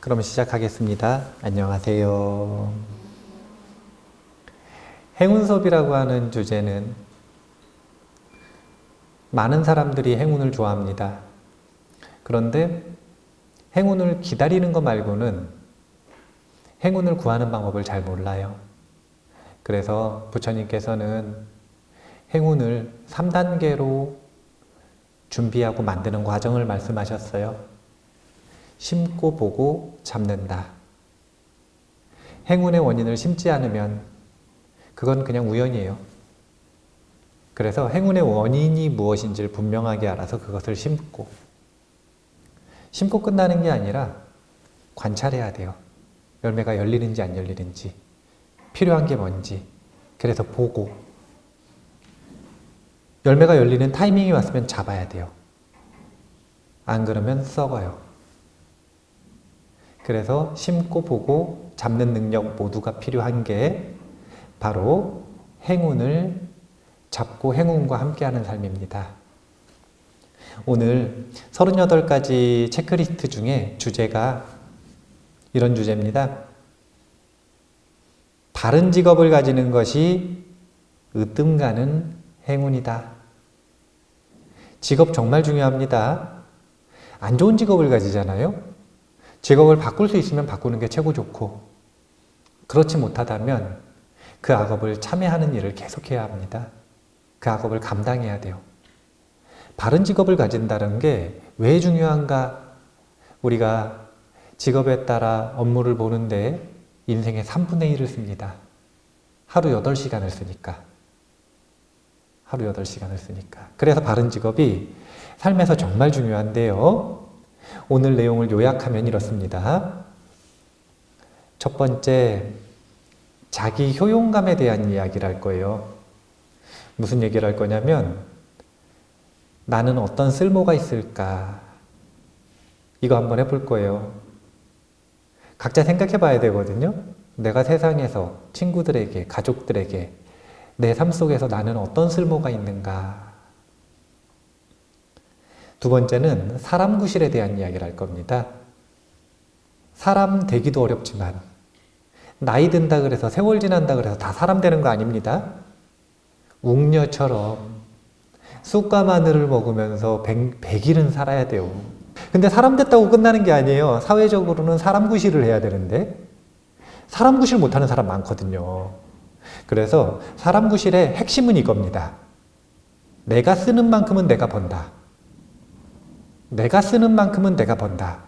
그럼 시작하겠습니다. 안녕하세요. 행운 수업이라고 하는 주제는 많은 사람들이 행운을 좋아합니다. 그런데 행운을 기다리는 것 말고는 행운을 구하는 방법을 잘 몰라요. 그래서 부처님께서는 행운을 3단계로 준비하고 만드는 과정을 말씀하셨어요. 심고 보고 잡는다. 행운의 원인을 심지 않으면 그건 그냥 우연이에요. 그래서 행운의 원인이 무엇인지를 분명하게 알아서 그것을 심고 끝나는 게 아니라 관찰해야 돼요. 열매가 열리는지 안 열리는지, 필요한 게 뭔지. 그래서 보고 열매가 열리는 타이밍이 왔으면 잡아야 돼요. 안 그러면 썩어요. 그래서 심고 보고 잡는 능력 모두가 필요한 게 바로 행운을 잡고 행운과 함께하는 삶입니다. 오늘 38가지 체크리스트 중에 주제가 이런 주제입니다. 바른 직업을 가지는 것이 으뜸 가는 행운이다. 직업 정말 중요합니다. 안 좋은 직업을 가지잖아요. 직업을 바꿀 수 있으면 바꾸는 게 최고 좋고, 그렇지 못하다면 그 악업을 참여하는 일을 계속해야 합니다. 그 악업을 감당해야 돼요. 바른 직업을 가진다는 게 왜 중요한가? 우리가 직업에 따라 업무를 보는데 인생의 3분의 1을 씁니다. 하루 8시간을 쓰니까. 하루 8시간을 쓰니까. 그래서 바른 직업이 삶에서 정말 중요한데요. 오늘 내용을 요약하면 이렇습니다. 첫 번째, 자기 효용감에 대한 이야기를 할 거예요. 무슨 얘기를 할 거냐면, 나는 어떤 쓸모가 있을까? 이거 한번 해볼 거예요. 각자 생각해 봐야 되거든요. 내가 세상에서 친구들에게, 가족들에게 내 삶 속에서 나는 어떤 쓸모가 있는가? 두 번째는 사람 구실에 대한 이야기를 할 겁니다. 사람 되기도 어렵지만 나이 든다 그래서 세월 지난다 그래서 다 사람 되는 거 아닙니다. 웅녀처럼 쑥과 마늘을 먹으면서 100일은 살아야 돼요. 근데 사람 됐다고 끝나는 게 아니에요. 사회적으로는 사람 구실을 해야 되는데 사람 구실 못하는 사람 많거든요. 그래서 사람 구실의 핵심은 이겁니다. 내가 쓰는 만큼은 내가 번다. 내가 쓰는 만큼은 내가 번다.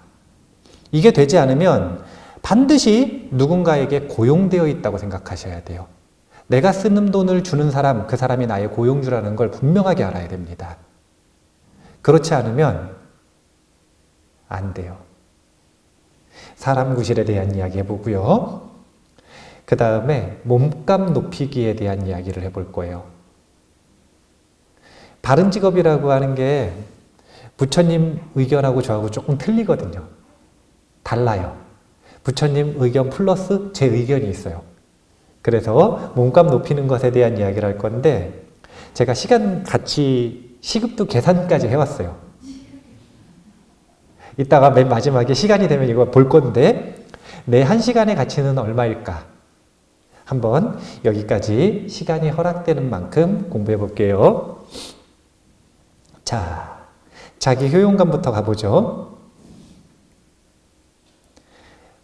이게 되지 않으면 반드시 누군가에게 고용되어 있다고 생각하셔야 돼요. 내가 쓰는 돈을 주는 사람, 그 사람이 나의 고용주라는 걸 분명하게 알아야 됩니다. 그렇지 않으면 안 돼요. 사람 구실에 대한 이야기 해보고요. 그 다음에 몸값 높이기에 대한 이야기를 해볼 거예요. 바른 직업이라고 하는 게 부처님 의견하고 저하고 조금 틀리거든요. 달라요. 부처님 의견 플러스 제 의견이 있어요. 그래서 몸값 높이는 것에 대한 이야기를 할 건데, 제가 시간 같이 시급도 계산까지 해왔어요. 이따가 맨 마지막에 시간이 되면 이거 볼 건데, 내 1시간의 가치는 얼마일까? 한번 여기까지 시간이 허락되는 만큼 공부해 볼게요. 자, 자기 효용감부터 가보죠.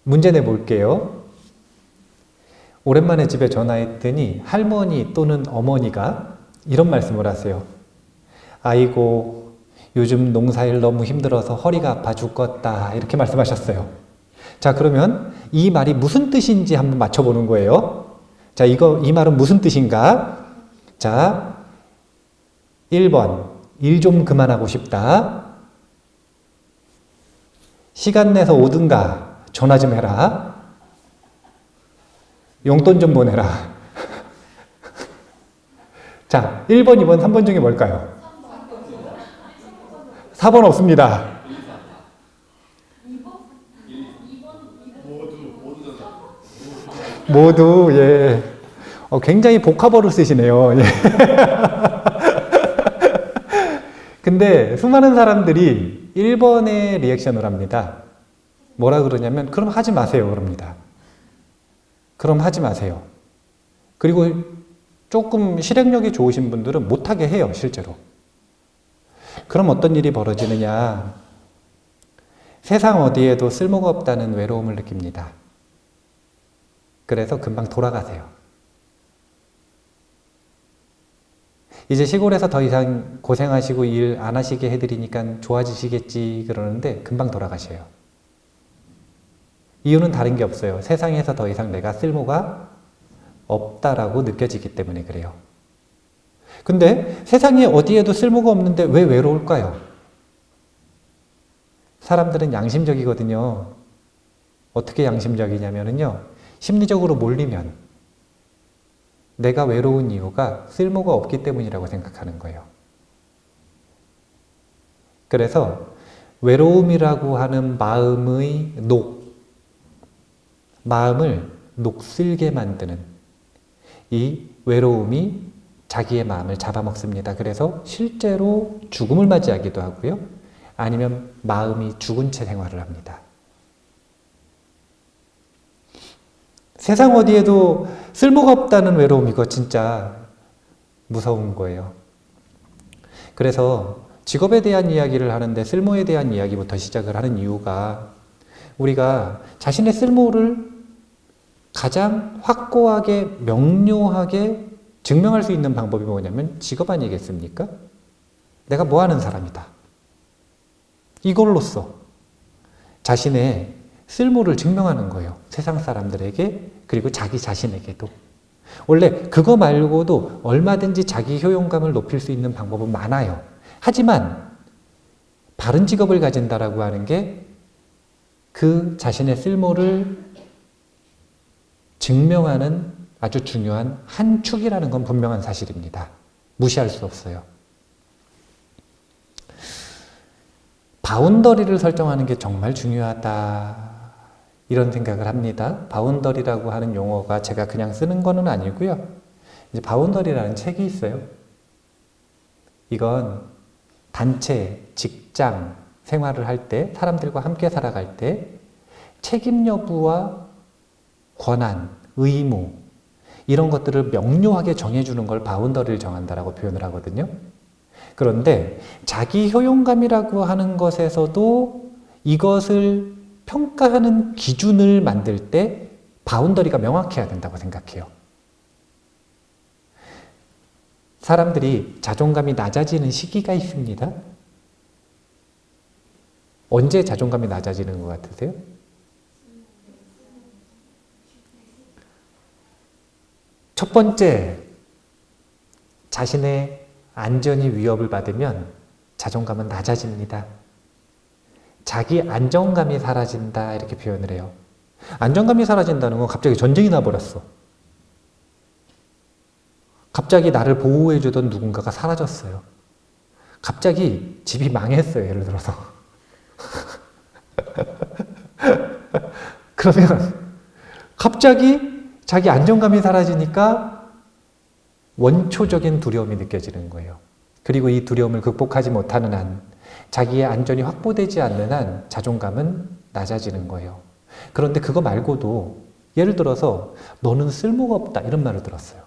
문제 내볼게요. 오랜만에 집에 전화했더니 할머니 또는 어머니가 이런 말씀을 하세요. 아이고, 요즘 농사일 너무 힘들어서 허리가 아파 죽겠다. 이렇게 말씀하셨어요. 자, 그러면 이 말이 무슨 뜻인지 한번 맞춰보는 거예요. 자, 이 말은 무슨 뜻인가? 자, 1번. 일 좀 그만하고 싶다. 시간 내서 오든가 전화 좀 해라. 용돈 좀 보내라. 자, 1번, 2번, 3번 중에 뭘까요? 4번 없습니다. 모두, 예. 굉장히 복합어를 쓰시네요. 예. 근데 수많은 사람들이 1번에 리액션을 합니다. 뭐라 그러냐면 그럼 하지 마세요 그럽니다. 그럼 하지 마세요. 그리고 조금 실행력이 좋으신 분들은 못하게 해요, 실제로. 그럼 어떤 일이 벌어지느냐. 세상 어디에도 쓸모가 없다는 외로움을 느낍니다. 그래서 금방 돌아가세요. 이제 시골에서 더 이상 고생하시고 일 안 하시게 해드리니까 좋아지시겠지 그러는데 금방 돌아가셔요. 이유는 다른 게 없어요. 세상에서 더 이상 내가 쓸모가 없다라고 느껴지기 때문에 그래요. 근데 세상에 어디에도 쓸모가 없는데 왜 외로울까요? 사람들은 양심적이거든요. 어떻게 양심적이냐면요. 심리적으로 몰리면 내가 외로운 이유가 쓸모가 없기 때문이라고 생각하는 거예요. 그래서 외로움이라고 하는 마음의 마음을 녹슬게 만드는 이 외로움이 자기의 마음을 잡아먹습니다. 그래서 실제로 죽음을 맞이하기도 하고요. 아니면 마음이 죽은 채 생활을 합니다. 세상 어디에도 쓸모가 없다는 외로움, 이거 진짜 무서운 거예요. 그래서 직업에 대한 이야기를 하는데 쓸모에 대한 이야기부터 시작을 하는 이유가 우리가 자신의 쓸모를 가장 확고하게 명료하게 증명할 수 있는 방법이 뭐냐면 직업 아니겠습니까? 내가 뭐 하는 사람이다. 이걸로써 자신의 쓸모를 증명하는 거예요. 세상 사람들에게 그리고 자기 자신에게도. 원래 그거 말고도 얼마든지 자기 효용감을 높일 수 있는 방법은 많아요. 하지만 바른 직업을 가진다라고 하는 게 그 자신의 쓸모를 증명하는 아주 중요한 한 축이라는 건 분명한 사실입니다. 무시할 수 없어요. 바운더리를 설정하는 게 정말 중요하다. 이런 생각을 합니다. 바운더리라고 하는 용어가 제가 그냥 쓰는 거는 아니고요. 이제 바운더리라는 책이 있어요. 이건 단체, 직장, 생활을 할 때, 사람들과 함께 살아갈 때 책임 여부와 권한, 의무 이런 것들을 명료하게 정해주는 걸 바운더리를 정한다라고 표현을 하거든요. 그런데 자기 효용감이라고 하는 것에서도 이것을 평가하는 기준을 만들 때 바운더리가 명확해야 된다고 생각해요. 사람들이 자존감이 낮아지는 시기가 있습니다. 언제 자존감이 낮아지는 것 같으세요? 첫 번째, 자신의 안전이 위협을 받으면 자존감은 낮아집니다. 자기 안정감이 사라진다 이렇게 표현을 해요. 안정감이 사라진다는 건 갑자기 전쟁이 나버렸어. 갑자기 나를 보호해주던 누군가가 사라졌어요. 갑자기 집이 망했어요. 예를 들어서. 그러면 갑자기 자기 안정감이 사라지니까 원초적인 두려움이 느껴지는 거예요. 그리고 이 두려움을 극복하지 못하는 한, 자기의 안전이 확보되지 않는 한 자존감은 낮아지는 거예요. 그런데 그거 말고도 예를 들어서 너는 쓸모가 없다 이런 말을 들었어요.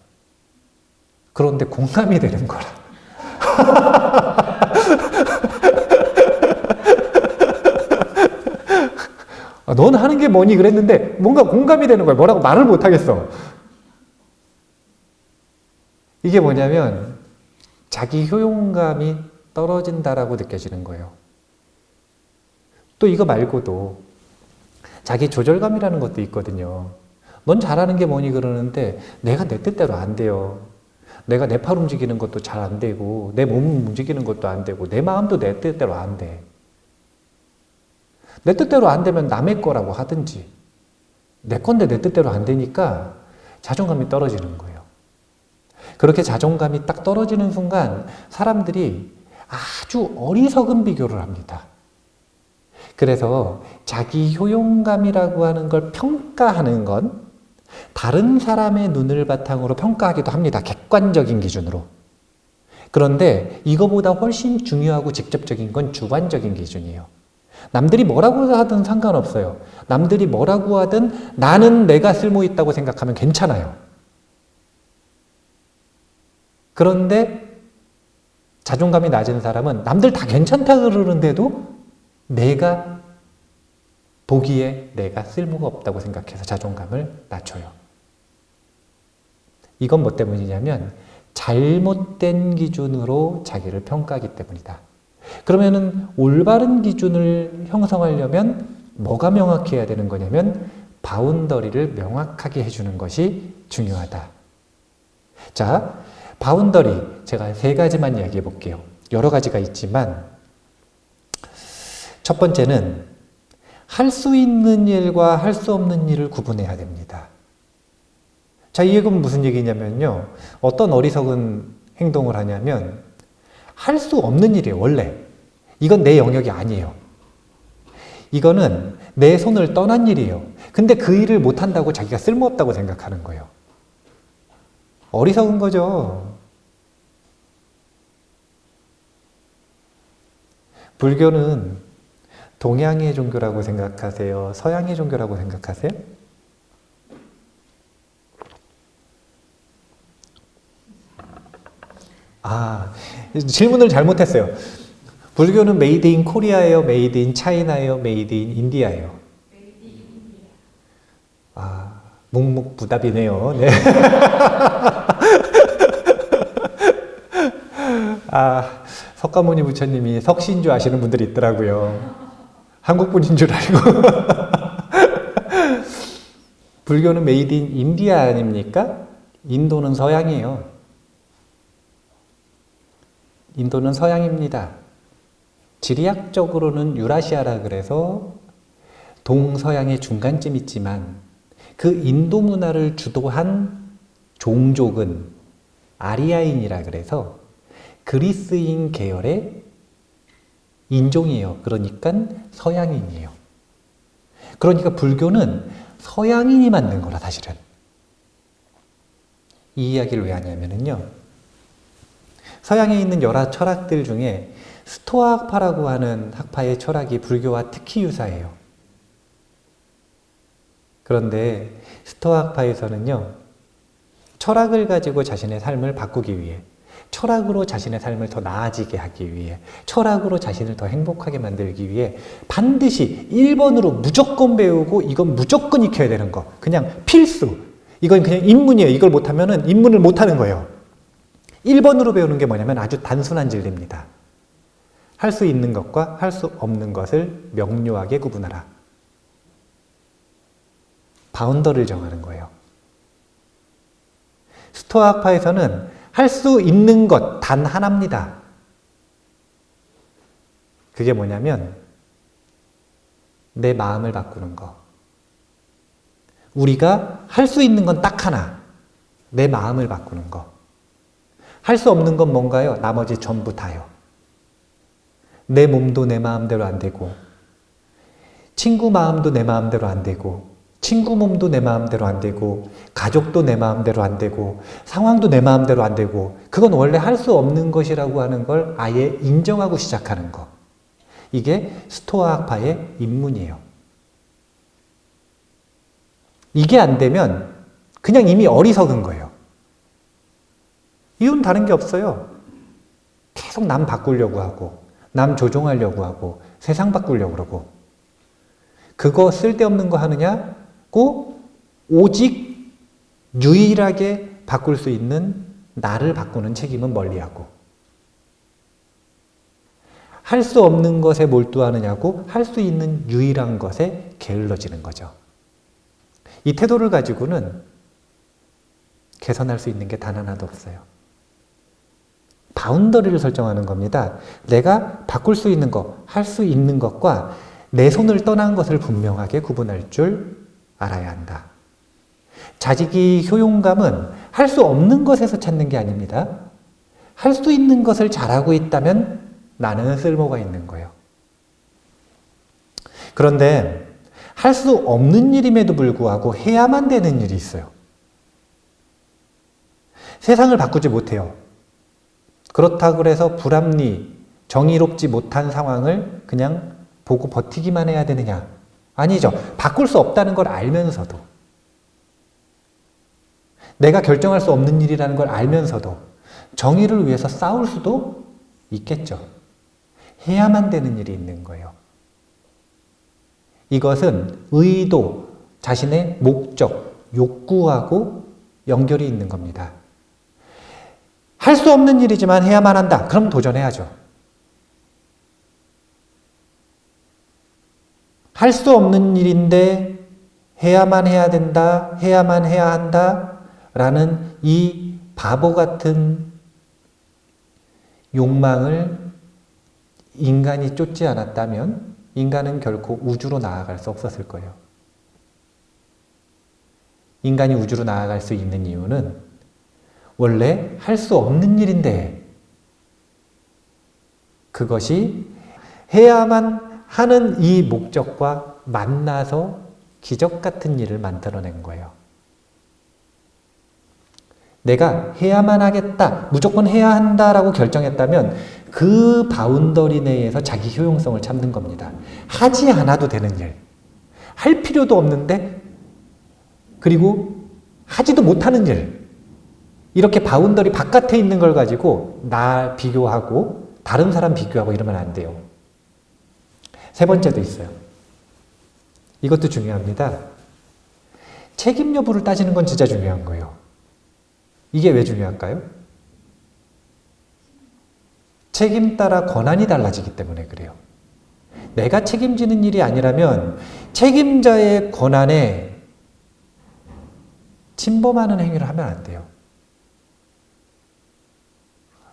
그런데 공감이 되는 거라. 넌 하는 게 뭐니 그랬는데 뭔가 공감이 되는 거야. 뭐라고 말을 못 하겠어. 이게 뭐냐면 자기 효용감이 떨어진다라고 느껴지는 거예요. 또 이거 말고도 자기 조절감이라는 것도 있거든요. 넌 잘하는 게 뭐니 그러는데 내가 내 뜻대로 안 돼요. 내가 내 팔 움직이는 것도 잘 안 되고 내 몸 움직이는 것도 안 되고 내 마음도 내 뜻대로 안 돼. 내 뜻대로 안 되면 남의 거라고 하든지 내 건데 내 뜻대로 안 되니까 자존감이 떨어지는 거예요. 그렇게 자존감이 딱 떨어지는 순간 사람들이 아주 어리석은 비교를 합니다. 그래서 자기 효용감이라고 하는 걸 평가하는 건 다른 사람의 눈을 바탕으로 평가하기도 합니다. 객관적인 기준으로. 그런데 이거보다 훨씬 중요하고 직접적인 건 주관적인 기준이에요. 남들이 뭐라고 하든 상관없어요. 남들이 뭐라고 하든 나는 내가 쓸모 있다고 생각하면 괜찮아요. 그런데 자존감이 낮은 사람은 남들 다 괜찮다 그러는데도 내가 보기에 내가 쓸모가 없다고 생각해서 자존감을 낮춰요. 이건 뭐 때문이냐면 잘못된 기준으로 자기를 평가하기 때문이다. 그러면은 올바른 기준을 형성하려면 뭐가 명확해야 되는 거냐면 바운더리를 명확하게 해주는 것이 중요하다. 자, 바운더리 제가 3가지만 이야기해 볼게요. 여러 가지가 있지만 첫 번째는 할 수 있는 일과 할 수 없는 일을 구분해야 됩니다. 자, 이 얘기는 무슨 얘기냐면요. 어떤 어리석은 행동을 하냐면 할 수 없는 일이에요, 원래. 이건 내 영역이 아니에요. 이거는 내 손을 떠난 일이에요. 근데 그 일을 못한다고 자기가 쓸모없다고 생각하는 거예요. 어리석은 거죠. 불교는 동양의 종교라고 생각하세요? 서양의 종교라고 생각하세요? 아, 질문을 잘못했어요. 불교는 메이드 인 코리아예요? 메이드 인 차이나예요? 메이드 인 인디아예요? 아, 묵묵부답이네요. 네. 아, 석가모니 부처님이 석신 줄 아시는 분들이 있더라고요. 한국 분인 줄 알고. 불교는 메이드 인 인디아 아닙니까? 인도는 서양이에요. 인도는 서양입니다. 지리학적으로는 유라시아라 그래서 동서양의 중간쯤 있지만 그 인도 문화를 주도한 종족은 아리아인이라 그래서 그리스인 계열의 인종이에요. 그러니까 서양인이에요. 그러니까 불교는 서양인이 만든 거라 사실은. 이 이야기를 왜 하냐면요. 서양에 있는 여러 철학들 중에 스토아 학파라고 하는 학파의 철학이 불교와 특히 유사해요. 그런데 스토아 학파에서는요, 철학을 가지고 자신의 삶을 바꾸기 위해, 철학으로 자신의 삶을 더 나아지게 하기 위해, 철학으로 자신을 더 행복하게 만들기 위해 반드시 1번으로 무조건 배우고 이건 무조건 익혀야 되는 거. 그냥 필수. 이건 그냥 입문이에요. 이걸 못하면 입문을 못하는 거예요. 1번으로 배우는 게 뭐냐면 아주 단순한 진리입니다. 할 수 있는 것과 할 수 없는 것을 명료하게 구분하라. 바운더를 정하는 거예요. 스토아 학파에서는 할 수 있는 것 단 하나입니다. 그게 뭐냐면 내 마음을 바꾸는 거. 우리가 할 수 있는 건 딱 하나. 내 마음을 바꾸는 거. 할 수 없는 건 뭔가요? 나머지 전부 다요. 내 몸도 내 마음대로 안 되고, 친구 마음도 내 마음대로 안 되고, 친구 몸도 내 마음대로 안 되고, 가족도 내 마음대로 안 되고, 상황도 내 마음대로 안 되고, 그건 원래 할 수 없는 것이라고 하는 걸 아예 인정하고 시작하는 거. 이게 스토아 학파의 입문이에요. 이게 안 되면 그냥 이미 어리석은 거예요. 이유는 다른 게 없어요. 계속 남 바꾸려고 하고, 남 조종하려고 하고, 세상 바꾸려고 그러고. 그거 쓸데없는 거 하느냐고 오직 유일하게 바꿀 수 있는 나를 바꾸는 책임은 멀리하고. 할 수 없는 것에 몰두하느냐고 할 수 있는 유일한 것에 게을러지는 거죠. 이 태도를 가지고는 개선할 수 있는 게 단 하나도 없어요. 바운더리를 설정하는 겁니다. 내가 바꿀 수 있는 것, 할 수 있는 것과 내 손을 떠난 것을 분명하게 구분할 줄 알아야 한다. 자직이 효용감은 할 수 없는 것에서 찾는 게 아닙니다. 할 수 있는 것을 잘하고 있다면 나는 쓸모가 있는 거예요. 그런데 할 수 없는 일임에도 불구하고 해야만 되는 일이 있어요. 세상을 바꾸지 못해요. 그렇다고 해서 불합리, 정의롭지 못한 상황을 그냥 보고 버티기만 해야 되느냐? 아니죠. 바꿀 수 없다는 걸 알면서도, 내가 결정할 수 없는 일이라는 걸 알면서도 정의를 위해서 싸울 수도 있겠죠. 해야만 되는 일이 있는 거예요. 이것은 의도, 자신의 목적, 욕구하고 연결이 있는 겁니다. 할 수 없는 일이지만 해야만 한다. 그럼 도전해야죠. 할 수 없는 일인데 해야만 해야 된다, 해야만 해야 한다 라는 이 바보 같은 욕망을 인간이 쫓지 않았다면 인간은 결코 우주로 나아갈 수 없었을 거예요. 인간이 우주로 나아갈 수 있는 이유는 원래 할 수 없는 일인데 그것이 해야만 하는 이 목적과 만나서 기적 같은 일을 만들어낸 거예요. 내가 해야만 하겠다, 무조건 해야 한다라고 결정했다면 그 바운더리 내에서 자기 효용성을 찾는 겁니다. 하지 않아도 되는 일, 할 필요도 없는데 그리고 하지도 못하는 일, 이렇게 바운더리 바깥에 있는 걸 가지고 나 비교하고 다른 사람 비교하고 이러면 안 돼요. 세 번째도 있어요. 이것도 중요합니다. 책임 여부를 따지는 건 진짜 중요한 거예요. 이게 왜 중요할까요? 책임 따라 권한이 달라지기 때문에 그래요. 내가 책임지는 일이 아니라면 책임자의 권한에 침범하는 행위를 하면 안 돼요.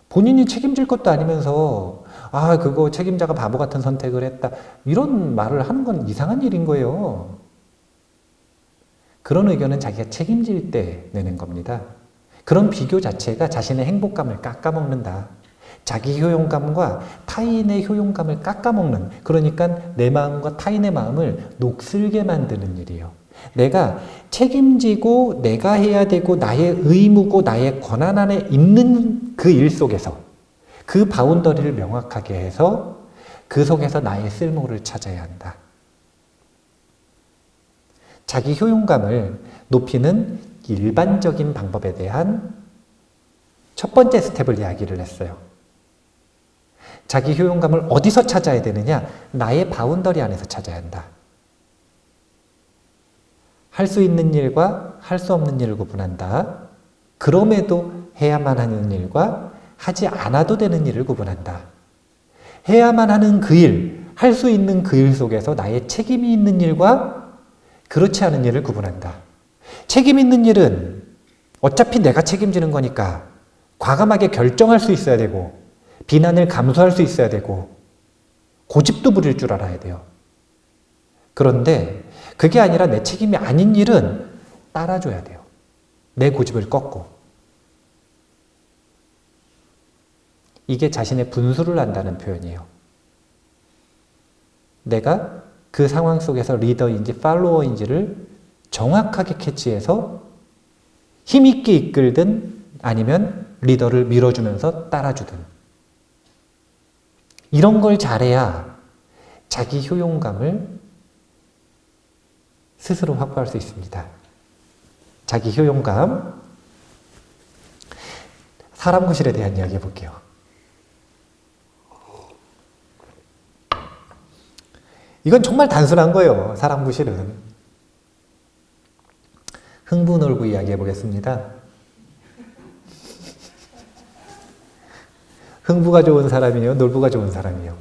본인이 책임질 것도 아니면서 그거 책임자가 바보 같은 선택을 했다, 이런 말을 하는 건 이상한 일인 거예요. 그런 의견은 자기가 책임질 때 내는 겁니다. 그런 비교 자체가 자신의 행복감을 깎아먹는다. 자기 효용감과 타인의 효용감을 깎아먹는, 그러니까 내 마음과 타인의 마음을 녹슬게 만드는 일이에요. 내가 책임지고 내가 해야 되고 나의 의무고 나의 권한 안에 있는 그 일 속에서 그 바운더리를 명확하게 해서 그 속에서 나의 쓸모를 찾아야 한다. 자기 효용감을 높이는 일반적인 방법에 대한 첫 번째 스텝을 이야기를 했어요. 자기 효용감을 어디서 찾아야 되느냐? 나의 바운더리 안에서 찾아야 한다. 할 수 있는 일과 할 수 없는 일을 구분한다. 그럼에도 해야만 하는 일과 하지 않아도 되는 일을 구분한다. 해야만 하는 그 일, 할 수 있는 그 일 속에서 나의 책임이 있는 일과 그렇지 않은 일을 구분한다. 책임 있는 일은 어차피 내가 책임지는 거니까 과감하게 결정할 수 있어야 되고 비난을 감수할 수 있어야 되고 고집도 부릴 줄 알아야 돼요. 그런데 그게 아니라 내 책임이 아닌 일은 따라줘야 돼요. 내 고집을 꺾고. 이게 자신의 분수를 안다는 표현이에요. 내가 그 상황 속에서 리더인지 팔로워인지를 정확하게 캐치해서 힘있게 이끌든 아니면 리더를 밀어주면서 따라주든, 이런 걸 잘해야 자기 효용감을 스스로 확보할 수 있습니다. 자기 효용감. 사람 구실에 대한 이야기 해볼게요. 이건 정말 단순한 거예요. 사람 구실은. 흥부 놀부 이야기 해보겠습니다. 흥부가 좋은 사람이에요? 놀부가 좋은 사람이에요?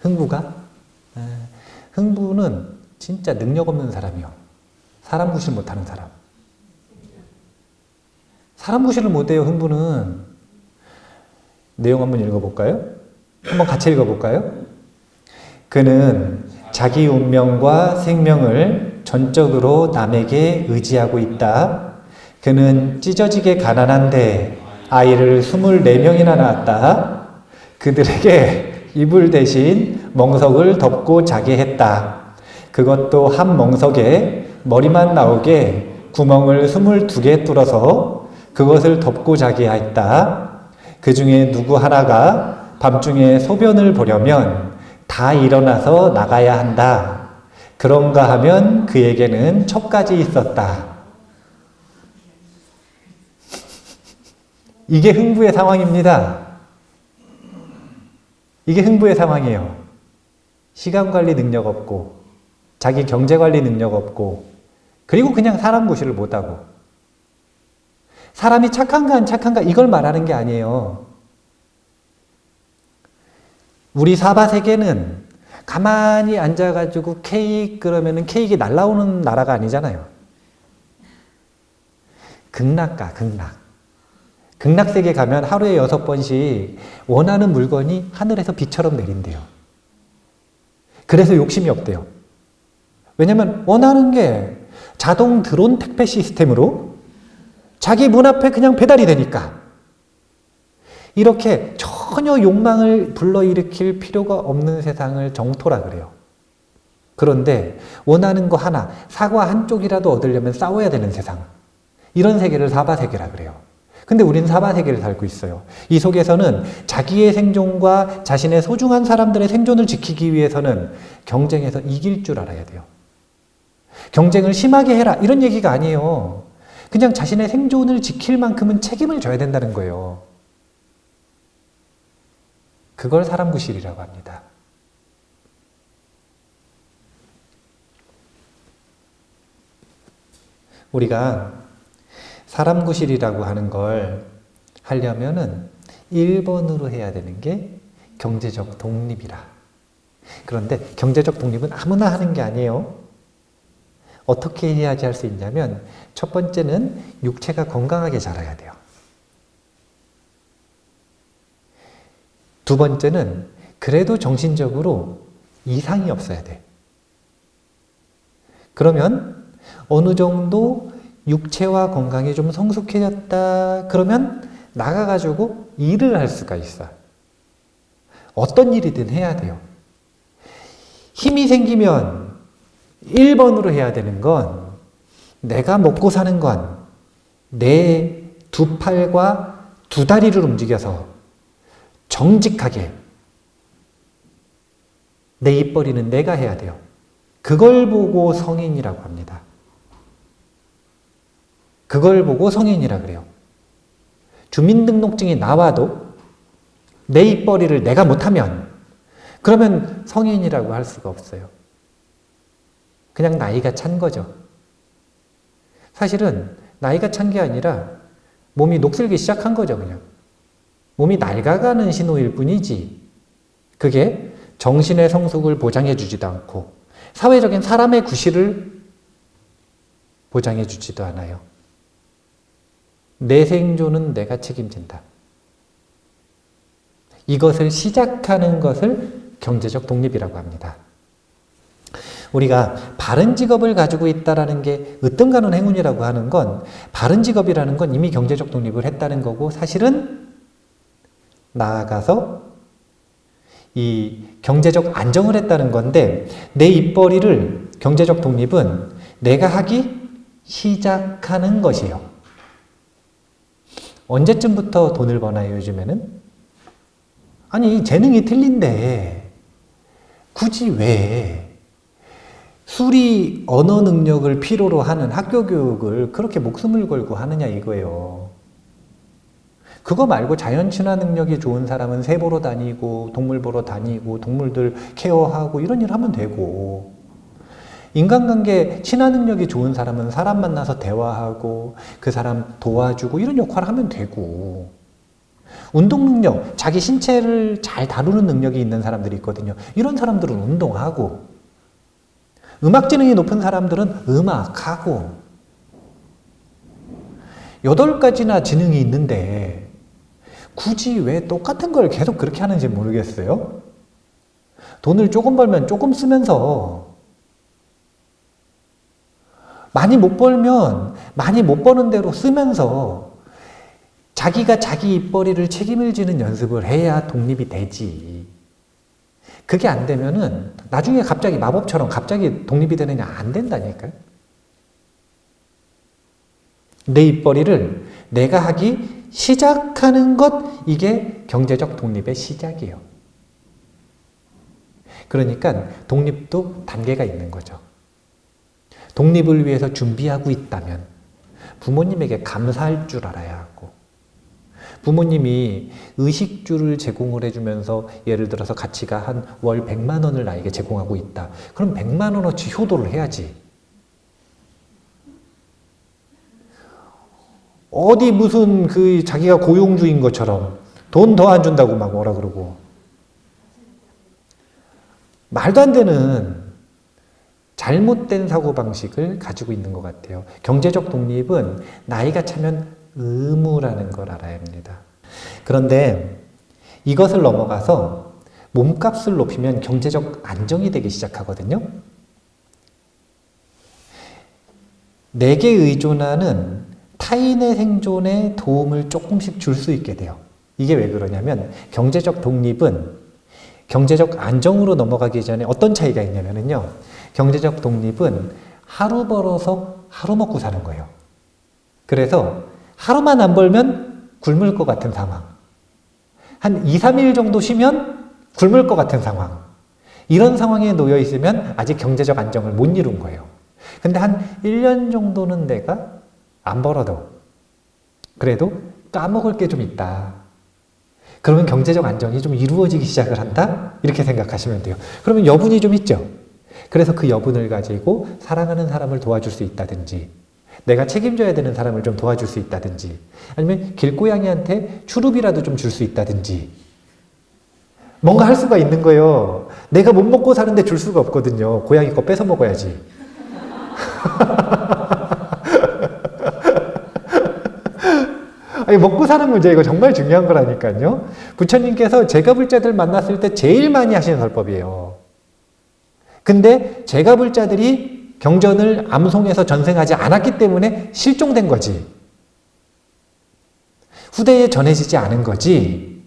흥부가? 흥부는 진짜 능력 없는 사람이요. 사람 구실 못하는 사람. 사람 구실을 못해요, 흥부는. 내용 한번 읽어볼까요? 한번 같이 읽어볼까요? 그는 자기 운명과 생명을 전적으로 남에게 의지하고 있다. 그는 찢어지게 가난한데 아이를 24명이나 낳았다. 그들에게 이불 대신 멍석을 덮고 자게 했다. 그것도 한 멍석에 머리만 나오게 구멍을 22개 뚫어서 그것을 덮고 자게 했다. 그 중에 누구 하나가 밤중에 소변을 보려면 다 일어나서 나가야 한다. 그런가 하면 그에게는 첩까지 있었다. 이게 흥부의 상황입니다. 이게 흥부의 상황이에요. 시간 관리 능력 없고, 자기 경제 관리 능력 없고, 그리고 그냥 사람 구실을 못하고. 사람이 착한가 안 착한가 이걸 말하는 게 아니에요. 우리 사바세계는 가만히 앉아가지고 케이크 그러면은 케이크 날라오는 나라가 아니잖아요. 극락가, 극락. 극락세계 가면 하루에 6번씩 원하는 물건이 하늘에서 비처럼 내린대요. 그래서 욕심이 없대요. 왜냐면 원하는 게 자동 드론 택배 시스템으로 자기 문 앞에 그냥 배달이 되니까. 이렇게 전혀 욕망을 불러일으킬 필요가 없는 세상을 정토라 그래요. 그런데 원하는 거 하나, 사과 한쪽이라도 얻으려면 싸워야 되는 세상. 이런 세계를 사바세계라 그래요. 근데 우리는 사바세계를 살고 있어요. 이 속에서는 자기의 생존과 자신의 소중한 사람들의 생존을 지키기 위해서는 경쟁에서 이길 줄 알아야 돼요. 경쟁을 심하게 해라 이런 얘기가 아니에요. 그냥 자신의 생존을 지킬 만큼은 책임을 져야 된다는 거예요. 그걸 사람 구실이라고 합니다. 우리가 사람 구실이라고 하는 걸 하려면은 1번으로 해야 되는 게 경제적 독립이라. 그런데 경제적 독립은 아무나 하는 게 아니에요. 어떻게 해야지 할 수 있냐면 첫 번째는 육체가 건강하게 자라야 돼요. 두 번째는 그래도 정신적으로 이상이 없어야 돼. 그러면 어느 정도 육체와 건강이 좀 성숙해졌다. 그러면 나가가지고 일을 할 수가 있어. 어떤 일이든 해야 돼요. 힘이 생기면 1번으로 해야 되는 건 내가 먹고 사는 건 내 두 팔과 두 다리를 움직여서 정직하게 내 입벌이는 내가 해야 돼요. 그걸 보고 성인이라고 합니다. 그걸 보고 성인이라 그래요. 주민등록증이 나와도 내 입벌이를 내가 못하면 그러면 성인이라고 할 수가 없어요. 그냥 나이가 찬 거죠. 사실은 나이가 찬 게 아니라 몸이 녹슬기 시작한 거죠. 그냥 몸이 낡아가는 신호일 뿐이지 그게 정신의 성숙을 보장해 주지도 않고 사회적인 사람의 구실을 보장해 주지도 않아요. 내 생존은 내가 책임진다. 이것을 시작하는 것을 경제적 독립이라고 합니다. 우리가 바른 직업을 가지고 있다는 게 으뜸가는 행운이라고 하는 건 바른 직업이라는 건 이미 경제적 독립을 했다는 거고 사실은 나아가서 이 경제적 안정을 했다는 건데 내 입벌이를 경제적 독립은 내가 하기 시작하는 것이에요. 언제쯤부터 돈을 버나요, 요즘에는? 아니, 재능이 틀린데 굳이 왜 수리 언어 능력을 필요로 하는 학교 교육을 그렇게 목숨을 걸고 하느냐 이거예요. 그거 말고 자연 친화 능력이 좋은 사람은 새 보러 다니고 동물 보러 다니고 동물들 케어하고 이런 일 하면 되고 인간관계 친화 능력이 좋은 사람은 사람 만나서 대화하고 그 사람 도와주고 이런 역할을 하면 되고 운동 능력, 자기 신체를 잘 다루는 능력이 있는 사람들이 있거든요. 이런 사람들은 운동하고 음악 지능이 높은 사람들은 음악하고 8가지나 지능이 있는데 굳이 왜 똑같은 걸 계속 그렇게 하는지 모르겠어요. 돈을 조금 벌면 조금 쓰면서 많이 못 벌면 많이 못 버는 대로 쓰면서 자기가 자기 입벌이를 책임을 지는 연습을 해야 독립이 되지. 그게 안 되면은 나중에 갑자기 마법처럼 갑자기 독립이 되느냐 안 된다니까요. 내 입벌이를 내가 하기 시작하는 것 이게 경제적 독립의 시작이에요. 그러니까 독립도 단계가 있는 거죠. 독립을 위해서 준비하고 있다면 부모님에게 감사할 줄 알아야 하고, 부모님이 의식주를 제공을 해주면서 예를 들어서 가치가 한 월 100만 원을 나에게 제공하고 있다. 그럼 100만 원어치 효도를 해야지. 어디 무슨 그 자기가 고용주인 것처럼 돈 더 안 준다고 막 뭐라 그러고. 말도 안 되는 잘못된 사고방식을 가지고 있는 것 같아요. 경제적 독립은 나이가 차면 의무라는 걸 알아야 합니다. 그런데 이것을 넘어가서 몸값을 높이면 경제적 안정이 되기 시작하거든요. 내게 의존하는 타인의 생존에 도움을 조금씩 줄 수 있게 돼요. 이게 왜 그러냐면 경제적 독립은 경제적 안정으로 넘어가기 전에 어떤 차이가 있냐면요. 경제적 독립은 하루 벌어서 하루 먹고 사는 거예요. 그래서 하루만 안 벌면 굶을 것 같은 상황. 한 2, 3일 정도 쉬면 굶을 것 같은 상황. 이런 상황에 놓여 있으면 아직 경제적 안정을 못 이룬 거예요. 근데 한 1년 정도는 내가 안 벌어도 그래도 까먹을 게 좀 있다. 그러면 경제적 안정이 좀 이루어지기 시작을 한다? 이렇게 생각하시면 돼요. 그러면 여분이 좀 있죠? 그래서 그 여분을 가지고 사랑하는 사람을 도와줄 수 있다든지, 내가 책임져야 되는 사람을 좀 도와줄 수 있다든지, 아니면 길고양이한테 추루비라도 좀 줄 수 있다든지, 뭔가 할 수가 있는 거예요. 내가 못 먹고 사는데 줄 수가 없거든요. 고양이 거 뺏어 먹어야지. 아니, 먹고 사는 문제, 이거 정말 중요한 거라니까요. 부처님께서 제가불자들 만났을 때 제일 많이 하시는 설법이에요. 근데 제가불자들이 경전을 암송해서 전생하지 않았기 때문에 실종된 거지. 후대에 전해지지 않은 거지.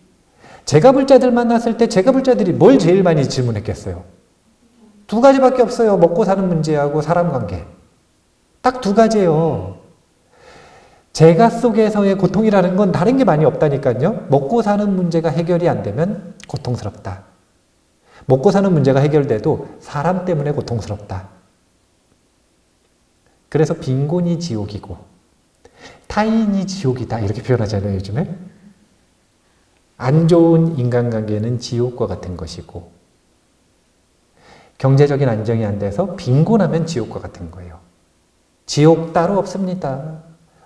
제가불자들 만났을 때 제가불자들이 뭘 제일 많이 질문했겠어요? 두 가지밖에 없어요. 먹고 사는 문제하고 사람 관계. 딱 두 가지예요. 제가 속에서의 고통이라는 건 다른 게 많이 없다니까요. 먹고 사는 문제가 해결이 안 되면 고통스럽다. 먹고 사는 문제가 해결돼도 사람 때문에 고통스럽다. 그래서 빈곤이 지옥이고 타인이 지옥이다 이렇게 표현하잖아요, 요즘에. 안 좋은 인간관계는 지옥과 같은 것이고 경제적인 안정이 안 돼서 빈곤하면 지옥과 같은 거예요. 지옥 따로 없습니다.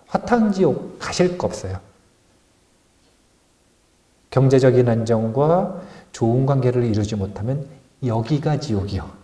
화탕지옥 가실 거 없어요. 경제적인 안정과 좋은 관계를 이루지 못하면 여기가 지옥이요.